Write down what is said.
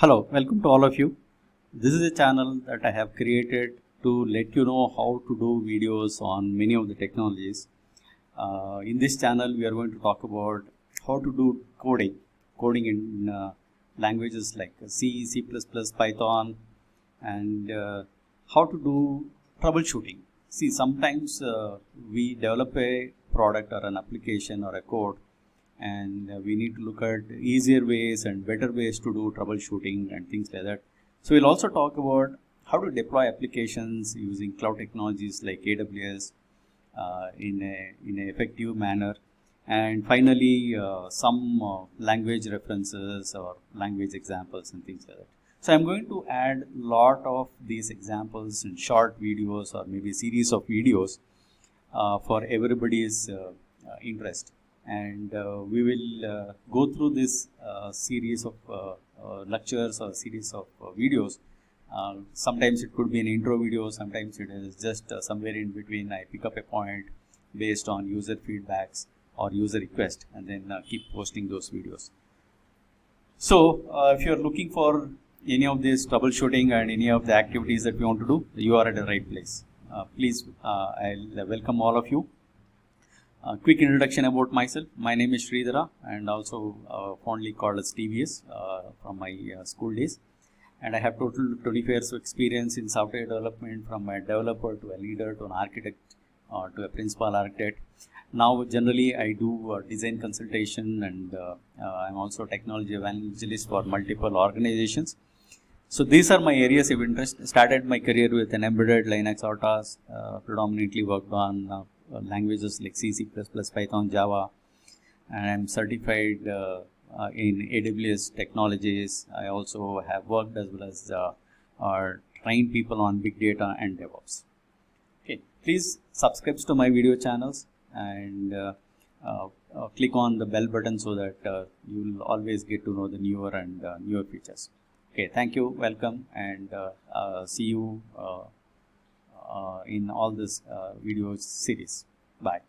Hello, welcome to all of you. This is a channel that I have created to let you know how to do videos on many of the technologies. In this channel, we are going to talk about how to do coding in languages like C, C++, Python, and how to do troubleshooting. See, sometimes we develop a product or an application or a code, and we need to look at easier ways and better ways to do troubleshooting and things like that. So we'll also talk about how to deploy applications using cloud technologies like AWS in an effective manner, and finally some language references or language examples and things like that. So I'm going to add a lot of these examples in short videos or maybe series of videos for everybody's interest, and we will go through this series of lectures or series of videos. Sometimes it could be an intro video, sometimes it is just somewhere in between. I pick up a point based on user feedbacks or user request, and then keep posting those videos. So if you're looking for any of this troubleshooting and any of the activities that we want to do, you are at the right place. Please, I'll welcome all of you. Quick introduction about myself. My name is Sridhara, and also fondly called as TVS from my school days. And I have total 25 years of experience in software development, from a developer to a leader to an architect to a principal architect. Now generally I do design consultation, and I'm also a technology evangelist for multiple organizations. So these are my areas of interest. Started my career with an embedded Linux RTOS, predominantly worked on languages like C, C++, Python, Java, and I'm certified in AWS technologies. I also have worked as well as trained people on big data and DevOps. Okay, please subscribe to my video channels and click on the bell button so that you will always get to know the newer and newer features. Okay, thank you, welcome, and see you in all this video series. Bye.